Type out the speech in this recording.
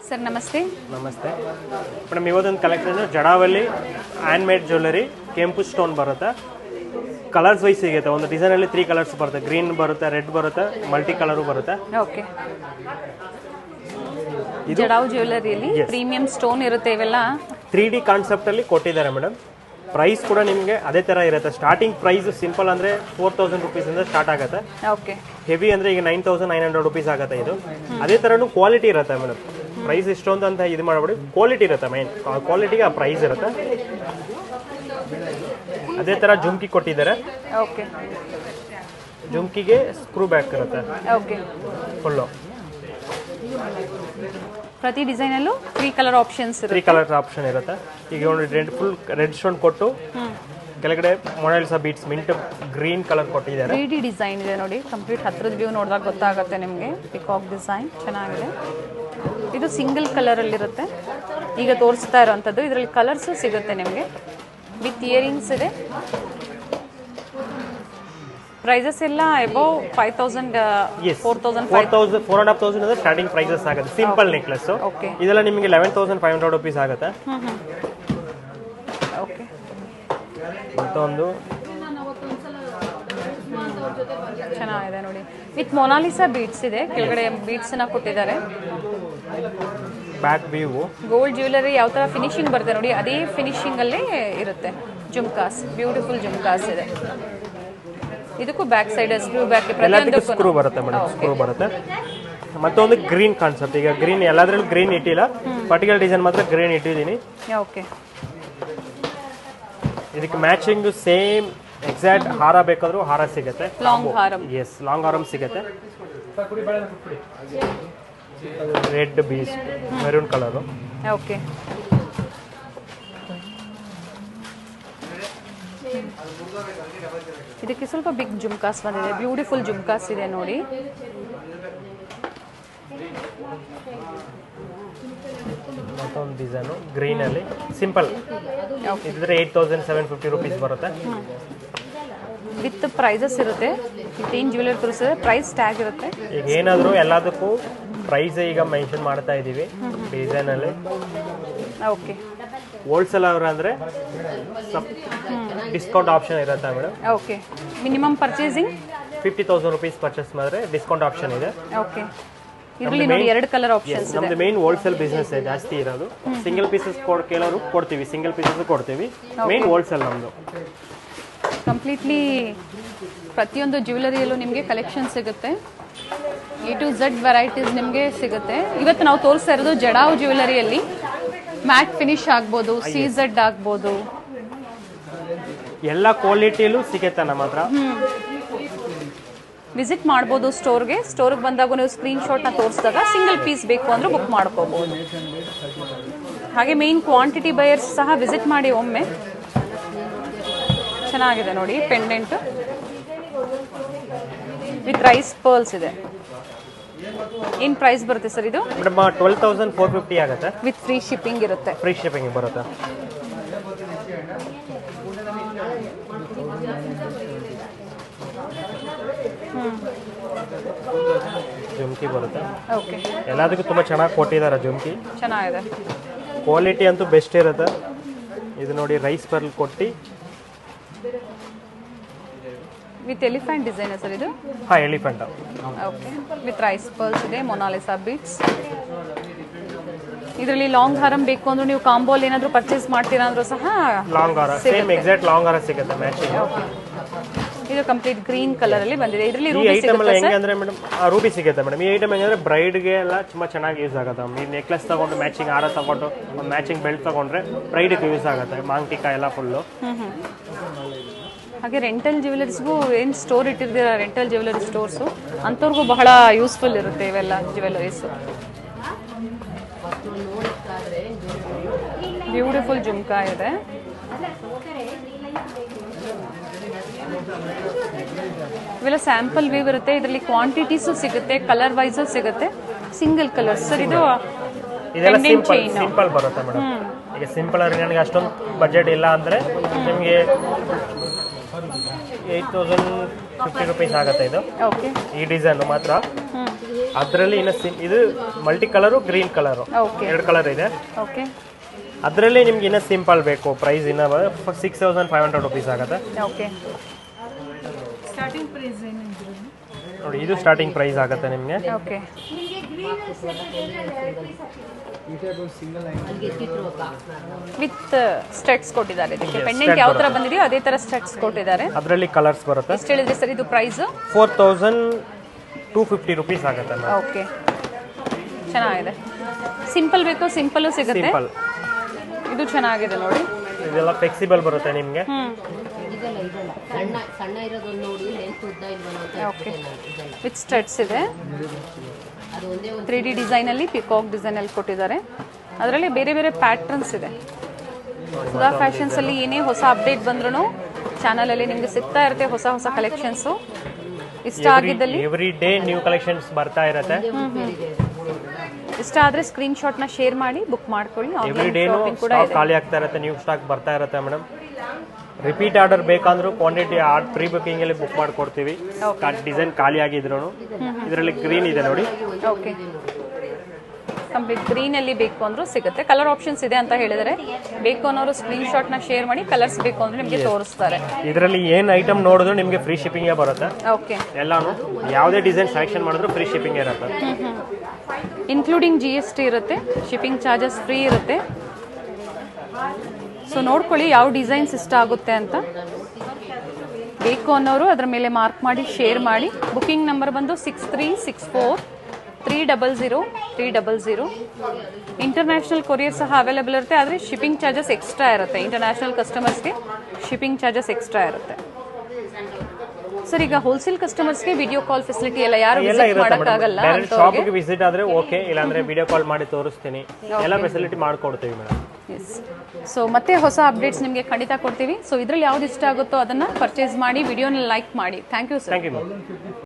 Sir ನಮಸ್ತೆ. ನಮಸ್ತೆ madam, ಇವತ್ತೊಂದು ಕಲೆಕ್ಷನ್ ಜಡಾವಲ್ಲಿ ಹ್ಯಾಂಡ್ ಮೇಡ್ ಜ್ಯುವೆಲ್ಲರಿ, ಕೆಂಪು ಸ್ಟೋನ್ ಬರುತ್ತೆ, ಕಲರ್ಸ್ ವೈಸ್ ಸಿಗುತ್ತೆ. ಒಂದು ಡಿಸೈನಲ್ಲಿ 3 ಕಲರ್ಸ್ ಬರುತ್ತೆ, ಗ್ರೀನ್ ಬರುತ್ತೆ, ರೆಡ್ ಬರುತ್ತೆ, ಮಲ್ಟಿ ಕಲರು ಬರುತ್ತೆ. ಓಕೆ, ಜಡಾವ್ ಜ್ಯುವೆಲ್ಲರಿಯಲ್ಲಿ ಪ್ರೀಮಿಯಂ ಸ್ಟೋನ್ ಇರುತ್ತೆ. ಇವೆಲ್ಲ 3D ಕಾನ್ಸೆಪ್ಟಲ್ಲಿ ಕೊಟ್ಟಿದ್ದಾರೆ ಮೇಡಮ್. ಪ್ರೈಸ್ ಕೂಡ ನಿಮಗೆ ಅದೇ ಥರ ಇರುತ್ತೆ. ಸ್ಟಾರ್ಟಿಂಗ್ ಪ್ರೈಸ್ ಸಿಂಪಲ್ ಅಂದರೆ 4000 ರುಪೀಸಿಂದ ಸ್ಟಾರ್ಟ್ ಆಗುತ್ತೆ. ಓಕೆ, ಹೆವಿ ಅಂದರೆ ಈಗ 9900 ರುಪೀಸ್ ಆಗುತ್ತೆ. ಇದು ಅದೇ ಥರನೂ ಕ್ವಾಲಿಟಿ ಇರುತ್ತೆ ಮೇಡಮ್. ಪ್ರೈಸ್ ಇಷ್ಟೊಂದು ಅಂತ ಇದು ಮಾಡಬೇಡಿ, ಕ್ವಾಲಿಟಿ ಇರುತ್ತೆ. ಮೈನ್ ಕ್ವಾಲಿಟಿಗೆ ಆ ಪ್ರೈಸ್ ಇರುತ್ತೆ. ಅದೇ ಥರ ಜುಮ್ಕಿ ಕೊಟ್ಟಿದ್ದಾರೆ. ಓಕೆ, ಜುಮ್ಕಿಗೆ ಸ್ಕ್ರೂ ಬ್ಯಾಕ್ ಇರುತ್ತೆ. ಓಕೆ, ಫುಲ್ಲು ಪ್ರತಿ ಡಿಸೈನಲ್ಲೂ 3 ಕಲರ್ ಆಪ್ಷನ್ಸ್ ಇರುತ್ತೆ. 3 ಕಲರ್ ಆಪ್ಷನ್ ಇರುತ್ತೆ. ಈಗ ಒಂದು ಫುಲ್ ರೆಡ್ ಸ್ಟೋನ್ ಕೊಟ್ಟು ಕೆಳಗಡೆ Mona Lisa beads mint green colour ಕೊಟ್ಟಿದ್ದಾರೆ. 3D ಡಿಸೈನ್ ಇದೆ ನೋಡಿ. ಕಂಪ್ಲೀಟ್ ಹತ್ರದ ವ್ಯೂ ನೋಡಿದಾಗ ಗೊತ್ತಾಗುತ್ತೆ ನಿಮಗೆ. ಪಿಕಾಕ್ ಡಿಸೈನ್ ಚೆನ್ನಾಗಿದೆ. ಇದು ಸಿಂಗಲ್ ಕಲರಲ್ಲಿರುತ್ತೆ. ಈಗ ತೋರಿಸ್ತಾ ಇರೋವಂಥದ್ದು ಇದರಲ್ಲಿ ಕಲರ್ಸು ಸಿಗುತ್ತೆ ನಿಮಗೆ. ವಿತ್ ಇಯರಿಂಗ್ಸ್ ಇದೆ. ಪ್ರೈಸಸ್ ಎಲ್ಲ ಅಬೌವ್ 5000 4,500 ಅಂದ್ರೆ ಸ್ಟಾರ್ಟಿಂಗ್ ಪ್ರೈಸಸ್ ಆಗುತ್ತೆ. ಸಿಂಪಲ್ ನೆಕ್ಲೆಸ್ ಇದೆಲ್ಲ ನಿಮಗೆ 11,500 ರುಪೀಸ್ ಆಗುತ್ತೆ. ಓಕೆ, ಮತ್ತೊಂದು ಚೆನ್ನಾಗಿದೆ ನೋಡಿ. ವಿತ್ ಮೊನಾಲಿಸಾ ಬೀಡ್ಸ್ ಇದೆ. ಕೆಳಗಡೆ ಬೀಡ್ಸ್ ಅನ್ನ ಕೊಟ್ಟಿದ್ದಾರೆ. ಬ್ಯಾಕ್ ವ್ಯೂ ಗೋಲ್ಡ್ ಜ್ಯುವೆಲ್ಲರಿ ಯಾವ ತರ ಫಿನಿಶಿಂಗ್ ಬರುತ್ತೆ ನೋಡಿ, ಅದೇ ಫಿನಿಶಿಂಗ್ ಅಲ್ಲಿ ಇರುತ್ತೆ. ಜುಮ್ಕಾಸ್, ಬ್ಯೂಟಿಫುಲ್ ಜುಮ್ಕಾಸ್ ಇದೆ. ಇದಕ್ಕೂ back side screw back screw ಬರುತ್ತೆ ಮೇಡಮ್. ಸ್ಕ್ರೂ ಬರುತ್ತೆ. ಮತ್ತೊಂದು ಗ್ರೀನ್ ಕಾನ್ಸೆಪ್ಟ್. ಈಗ ಗ್ರೀನ್ ಎಲ್ಲಾದ್ರಲ್ಲೂ ಗ್ರೀನ್ ಇಟ್ಟಿಲ್ಲ, ಪರ್ಟಿಕ್ಯುಲರ್ ಡಿಸೈನ್ ಮಾತ್ರ ಗ್ರೀನ್ ಇಟ್ಟಿದ್ದೀನಿ. ಓಕೆ, ಇದಕ್ಕೆ ಮ್ಯಾಚಿಂಗ್ ಸೇಮ್ ಎಕ್ಸಾಕ್ಟ್ ಹಾರ ಬೇಕಾದ್ರೂ ಹಾರ ಸಿಗುತ್ತೆ. Long harm. S, long harm ಸಿಗುತ್ತೆ. ರೆಡ್ ಬೀಸ್ ಮೆರೂನ್ ಕಲರು. ಓಕೆ, ಇದಕ್ಕೆ ಸ್ವಲ್ಪ ಬಿಗ್ ಜುಮ್ಕಾಸ್ ಬಂದಿದೆ. ಬ್ಯೂಟಿಫುಲ್ ಜುಮ್ಕಾಸ್ ಇದೆ ನೋಡಿ. ಮತ್ತೊಂದು ಡಿಸೈನು ಗ್ರೀನ್ ಅಲ್ಲಿ ಸಿಂಪಲ್ ಇದ್ರೆ 8,750 ರುಪೀಸ್ ಬರುತ್ತೆ. ವಿತ್ ಪ್ರೈಸಸ್ ಇರುತ್ತೆ. ಏನ್ ಜ್ಯುವೆಲ್ಲರಿ ತೋರಿಸಿದ್ರೆ ಪ್ರೈಸ್ ಟ್ಯಾಗ್ ಇರುತ್ತೆ. ಈಗ ಏನಾದರೂ ಎಲ್ಲದಕ್ಕೂ ಪ್ರೈಸ್ ಈಗ ಮೆನ್ಷನ್ ಮಾಡ್ತಾ ಇದ್ದೀವಿ ಡಿಸೈನ್ ಅಲ್ಲಿ. ಓಕೆ, ಹೋಲ್ಸೇಲ್ ಅವರು ಅಂದ್ರೆ ಡಿಸ್ಕೌಂಟ್ ಆಪ್ಷನ್ ಇರುತ್ತೆ madam. Okay, minimum purchasing 50,000 rupees purchase ಮಾಡಿದ್ರೆ ಡಿಸ್ಕೌಂಟ್ ಆಪ್ಷನ್ ಇದೆ. ಓಕೆ, ಇದರಲ್ಲಿ ನೋಡಿ 2 ಕಲರ್ ಆಪ್ಷನ್ಸ್ ಇದೆ. ನಮ್ದು ಮೇನ್ ಹೋಲ್ಸೇಲ್ ಬಿಸ್ನೆಸ್ ಜಾಸ್ತಿ ಇರೋದು. ಸಿಂಗಲ್ ಪೀಸಸ್ ಕೆಲವರು ಕೊಡ್ತೀವಿ, ಸಿಂಗಲ್ ಪೀಸಸ್ ಕೊಡ್ತೀವಿ. ಮೇನ್ ಹೋಲ್ಸೇಲ್ ನಮ್ದು. ಕಂಪ್ಲೀಟ್ಲಿ ಪ್ರತಿಯೊಂದು ಜ್ಯುವೆಲ್ಲರಿಯಲ್ಲೂ ನಿಮಗೆ ಕಲೆಕ್ಷನ್ ಸಿಗುತ್ತೆ. A to Z ವೆರೈಟೀಸ್ ನಿಮಗೆ ಸಿಗುತ್ತೆ. ಇವತ್ತು ನಾವು ತೋರಿಸ್ತಾ ಇರೋದು ಜಡಾವ್ ಜ್ಯುವೆಲ್ಲರಿಯಲ್ಲಿ ಮ್ಯಾಟ್ ಫಿನಿಶ್ ಆಗ್ಬೋದು, CZ ಆಗ್ಬೋದು, ಎಲ್ಲ ಕ್ವಾಲಿಟಿಯಲ್ಲೂ ಸಿಗುತ್ತೆ ನಮ್ಮ ಹತ್ರ. ವಿಸಿಟ್ ಮಾಡ್ಬೋದು ಸ್ಟೋರ್ಗೆ. ಸ್ಟೋರ್ಗೆ ಬಂದಾಗ ನೀವು ಸ್ಕ್ರೀನ್ ಶಾಟ್ನ ತೋರಿಸಿದಾಗ ಸಿಂಗಲ್ ಪೀಸ್ ಬೇಕು ಅಂದ್ರೆ ಬುಕ್ ಮಾಡ್ಕೋಬಹುದು. ಹಾಗೆ ಮೇನ್ ಕ್ವಾಂಟಿಟಿ ಬಯರ್ಸ್ ಸಹ ವಿಸಿಟ್ ಮಾಡಿ ಒಮ್ಮೆ. ಚೆನ್ನಾಗಿದೆ ನೋಡಿ. ಪೆಂಡೆಂಟ್ ವಿತ್ ರೈಸ್ ಪರ್ಲ್ಸ್ ಇದೆ. ಏನ್ ಪ್ರೈಸ್ ಬರುತ್ತೆ ಸರ್ ಇದು? ಮೇಡಮ್ 12,450 ಆಗುತ್ತೆ. ವಿತ್ ಫ್ರೀ ಶಿಪ್ಪಿಂಗ್ ಇರುತ್ತೆ. ಫ್ರೀ ಶಿಪ್ಪಿಂಗ್ ಬರುತ್ತೆ. ಜುಮ್ಕಿ ಬರುತ್ತೆ. ಓಕೆ, ಎಲ್ಲದಕ್ಕೂ ತುಂಬ ಚೆನ್ನಾಗಿ ಕೊಟ್ಟಿದ್ದಾರೆ ಜುಮ್ಕಿ. ಚೆನ್ನಾಗಿದೆ. ಕ್ವಾಲಿಟಿ ಅಂತೂ ಬೆಸ್ಟ್ ಇರುತ್ತೆ. ಇದು ನೋಡಿ ರೈಸ್ ಪರ್ಲ್ ಕೊಟ್ಟು ವಿತ್ ಎಲಿಫೆಂಟ್ ಡಿಸೈನ್ ಸರ್ ಇದು? ಹಾಂ, elephant. Okay, with rice pearls ಇದೆ. Mona Lisa beads. ಇದರಲ್ಲಿ ಲಾಂಗ್ ಹಾರಂ ಬೇಕು ಅಂದ್ರೆ ನೀವು ಕಾಂಬೋಲ್ ಏನಾದರೂ ಪರ್ಚೇಸ್ ಮಾಡ್ತೀರಾ ಅಂದ್ರೂ ಸಹ ಲಾಂಗ್ ಹಾರ ಸೇಮ್ ಎಕ್ಸಾಕ್ಟ್ ಲಾಂಗ್ ಹಾರ ಸಿಗುತ್ತೆ ಮ್ಯಾಚಿಂಗ್. ಇದು ಕಂಪ್ಲೀಟ್ ಗ್ರೀನ್ ಕಲರ್ ಅಲ್ಲಿ ಬಂದಿದೆ. ಇದರಲ್ಲಿ ಈ ಐಟಮ್ ಎಲ್ಲ ಹೆಂಗೆ ಅಂದ್ರೆ ಮೇಡಮ್ ರೂಬಿ ಸಿಗುತ್ತೆ ಮೇಡಮ್. ಈ ಐಟಮ್ ಹೆಂಗಂದ್ರೆ ಬ್ರೈಡ್ಗೆ ಎಲ್ಲ ತುಂಬಾ ಚೆನ್ನಾಗಿ ಯೂಸ್ ಆಗುತ್ತೆ. ಈ ನೆಕ್ಲೆಸ್ ತಗೊಂಡು ಮ್ಯಾಚಿಂಗ್ ಹಾರ ತಗೊಂಡು ಒಂದು ಮ್ಯಾಚಿಂಗ್ ಬೆಲ್ಟ್ ತಗೊಂಡ್ರೆ ಬ್ರೈಡ್ಗೆ ಯೂಸ್ ಆಗುತ್ತೆ. ಮಾಂಗ್ಟಿಕಾ ಎಲ್ಲ ಫುಲ್ಲು. ಹಾಗೆ ರೆಂಟಲ್ ಜ್ಯುವೆಲ್ಲರ್ಸ್ಗೂ ಏನು ಸ್ಟೋರ್ ಇಟ್ಟಿರ್ತೀರ, ರೆಂಟಲ್ ಜ್ಯುವೆಲ್ಲರಿ ಸ್ಟೋರ್ಸು, ಅಂಥವ್ರಿಗೂ ಬಹಳ ಯೂಸ್ಫುಲ್ ಇರುತ್ತೆ ಇವೆಲ್ಲ ಜ್ಯುವೆಲ್ಲರೀಸು. ಬ್ಯೂಟಿಫುಲ್ ಜುಮ್ಕಾ ಇದೆ. ಇವೆಲ್ಲ ಸ್ಯಾಂಪಲ್ ವ್ಯೂ ಇರುತ್ತೆ. ಇದರಲ್ಲಿ ಕ್ವಾಂಟಿಟೀಸು ಸಿಗುತ್ತೆ, ಕಲರ್ ವೈಸು ಸಿಗುತ್ತೆ. ಸಿಂಗಲ್ ಕಲರ್ ಸರ್ ಇದು ಇದೆಲ್ಲ ಸಿಂಪಲ್ ಬರುತ್ತೆ ಮೇಡಮ್. ಈಗ ಸಿಂಪಲ್ ಆಗಿ ನನಗೆ ಅಷ್ಟೊಂದು ಬಜೆಟ್ ಇಲ್ಲ ಅಂದರೆ ನಿಮಗೆ 8,050 rupees ಆಗುತ್ತೆ ಇದು. ಓಕೆ, ಈ ಡಿಸೈನ್ ಮಾತ್ರ ಅದರಲ್ಲಿ ಇನ್ನು ಇದು multi colour green colour okay 2 colour ಇದೆ. ಓಕೆ ಅದರಲ್ಲಿ ನಿಮ್ಗೆ ಇನ್ನೂ ಸಿಂಪಲ್ ಬೇಕು, ಪ್ರೈಸ್ ಇನ್ನೂ 6500 ರುಪೀಸ್ ಆಗುತ್ತೆ. ಓಕೆ ನೋಡಿ ಇದು ಸ್ಟಾರ್ಟಿಂಗ್ ಪ್ರೈಸ್ ಆಗುತ್ತೆ ನಿಮಗೆ. ಓಕೆ ವಿತ್ ಸ್ಟಡ್ಸ್ ಕೊಟ್ಟಿದ್ದಾರೆ. ಇದಕ್ಕೆ ಪೆಂಡೆಂಟ್ ಯಾವ ತರ ಬಂದಿದೆಯೋ ಅದೇ ತರ ಸ್ಟಡ್ಸ್ ಕೊಟ್ಟಿದ್ದಾರೆ. ಅದರಲ್ಲಿ ಕಲರ್ಸ್ ಬರುತ್ತೆ. ಎಷ್ಟು ಹೇಳಿದ್ರಿ ಸರ್ ಇದು ಪ್ರೈಸ್? 4250 ರುಪೀಸ್ ಆಗುತ್ತೆ. ಓಕೆ ಚೆನ್ನಾಗಿದೆ. ಸಿಂಪಲ್ ಬೇಕು ಸಿಂಪಲ್ ಸಿಗುತ್ತೆ. ಸಿಂಪಲ್ ಇದು ಚೆನ್ನಾಗಿದೆ ನೋಡಿ. ಇದೆಲ್ಲ ಫ್ಲೆಕ್ಸಿಬಲ್ ಬರುತ್ತೆ ನಿಮಗೆ. ಓಕೆ ವಿತ್ ಸ್ಟಡ್ಸ್ ಇದೆ. 3D ಡಿಸೈನ್ ಅಲ್ಲಿ ಪಿಕಾಕ್ ಡಿಸೈನ್ ಅಲ್ಲಿ ಕೊಟ್ಟಿದ್ದಾರೆ. ಅದರಲ್ಲಿ ಬೇರೆ ಬೇರೆ ಪ್ಯಾಟರ್ನ್ಸ್ ಇದೆ. ಸುಧಾ ಫ್ಯಾಷನ್ಸ್ ಅಲ್ಲಿ ಏನೇ ಹೊಸ ಅಪ್ಡೇಟ್ ಬಂದ್ರೂ ಚಾನಲ್ ಅಲ್ಲಿ ನಿಮ್ಗೆ ಸಿಗ್ತಾ ಇರುತ್ತೆ ಹೊಸ ಹೊಸ ಕಲೆಕ್ಷನ್ಸ್. ಇಷ್ಟ ಆಗಿದ್ದಲ್ಲಿ ಎವ್ರಿ ಡೇ ನ್ಯೂ ಕಲೆಕ್ಷನ್ಸ್ ಬರ್ತಾ ಇರುತ್ತೆ. ಇಷ್ಟ ಆದ್ರೆ ಸ್ಕ್ರೀನ್ ಶಾಟ್ ನ ಶೇರ್ ಮಾಡಿ ಬುಕ್ ಮಾಡ್ಕೊಳ್ಳಿ. ಎವ್ರಿ ಡೇ ಸ್ಟಾಕ್ ಖಾಲಿ ಆಗ್ತಾ ಇರುತ್ತೆ, ನ್ಯೂ ಸ್ಟಾಕ್ ಬರ್ತಾ ಇರುತ್ತೆ ಮೇಡಮ್. ರಿಪೀಟ್ ಆರ್ಡರ್ ಬೇಕಂದ್ರೂ ಕ್ವಾಂಟಿಟಿ ಪ್ರೀ ಬುಕಿಂಗ್ ಅಲ್ಲಿ ಬುಕ್ ಮಾಡ್ಕೊಡ್ತೀವಿ. ಡಿಸೈನ್ ಖಾಲಿ ಆಗಿದ್ರು ಇದರಲ್ಲಿ ಗ್ರೀನ್ ಇದೆ ನೋಡಿ. ಓಕೆ ಕಂಪ್ಲೀಟ್ ಗ್ರೀನ್ ಅಲ್ಲಿ ಬೇಕು ಅಂದ್ರೂ ಸಿಗುತ್ತೆ. ಕಲರ್ ಆಪ್ಷನ್ಸ್ ಇದೆ ಅಂತ ಹೇಳಿದರೆ ಬೇಕು ಅನ್ನೋರು ಸ್ಕ್ರೀನ್ ಶಾಟ್ ನ ಶೇರ್ ಮಾಡಿ ಕಲರ್ಸ್ ಬೇಕು ಅಂದ್ರೆ ನಿಮಗೆ ತೋರಿಸ್ತಾರೆ. ಇದರಲ್ಲಿ ಏನ್ ಐಟಮ್ ನೋಡಿದ್ರು ನಿಮಗೆ ಫ್ರೀ ಶಿಪ್ಪಿಂಗ್ ಬರುತ್ತೆ. ಓಕೆ ಎಲ್ಲಾನು ಯಾವುದೇ ಡಿಸೈನ್ ಸೆಲೆಕ್ಷನ್ ಮಾಡಿದ್ರು ಫ್ರೀ ಶಿಪ್ಪಿಂಗ್ ಇರುತ್ತೆ. ಇನ್ಕ್ಲೂಡಿಂಗ್ GST ಇರುತ್ತೆ. ಶಿಪ್ಪಿಂಗ್ ಚಾರ್ಜಸ್ ಫ್ರೀ ಇರುತ್ತೆ. ಸೊ ನೋಡ್ಕೊಳ್ಳಿ ಯಾವ ಡಿಸೈನ್ಸ್ ಇಷ್ಟ ಆಗುತ್ತೆ ಅಂತ. ಬೇಕು ಅನ್ನೋರು ಅದರ ಮೇಲೆ ಮಾರ್ಕ್ ಮಾಡಿ ಶೇರ್ ಮಾಡಿ. ಬುಕಿಂಗ್ ನಂಬರ್ ಬಂದು 6364300300. ಇಂಟರ್ನ್ಯಾಷನಲ್ ಕೊರಿಯರ್ ಸಹ ಅವೈಲೇಬಲ್ ಇರುತ್ತೆ. ಆದರೆ ಶಿಪ್ಪಿಂಗ್ ಚಾರ್ಜಸ್ ಎಕ್ಸ್ಟ್ರಾ ಇರುತ್ತೆ. ಇಂಟರ್ನ್ಯಾಷನಲ್ ಕಸ್ಟಮರ್ಸ್ಗೆ ಶಿಪ್ಪಿಂಗ್ ಚಾರ್ಜಸ್ ಎಕ್ಸ್ಟ್ರಾ ಇರುತ್ತೆ. ಸರ್ ಈಗ ಹೋಲ್ಸೇಲ್ ಕಸ್ಟಮರ್ಸ್ಗೆ ವಿಡಿಯೋ ಕಾಲ್ ಫೆಸಿಲಿಟಿ ಎಲ್ಲ ಯಾರು ವಿಸಿಟ್ ಮಾಡೋಕ್ಕಾಗಲ್ಲ. ಶಾಪ್ಗೆ ವಿಸಿಟ್ ಆದ್ರೆ ಓಕೆ, ಇಲ್ಲಾಂದ್ರೆ ವಿಡಿಯೋ ಕಾಲ್ ಮಾಡಿ ತೋರಿಸ್ತೀನಿ. ಎಲ್ಲ ಫೆಸಿಲಿಟಿ ಮಾಡ್ಕೊಡ್ತೀವಿ ಮೇಡಮ್. ಎಸ್. ಸೊ ಮತ್ತೆ ಹೊಸ ಅಪ್ಡೇಟ್ಸ್ ನಿಮಗೆ ಖಂಡಿತ ಕೊಡ್ತೀವಿ. ಸೊ ಇದರಲ್ಲಿ ಯಾವ್ದು ಇಷ್ಟ ಆಗುತ್ತೋ ಅದನ್ನ ಪರ್ಚೇಸ್ ಮಾಡಿ, ವಿಡಿಯೋನ ಲೈಕ್ ಮಾಡಿ. Thank you sir. Thank you ma'am.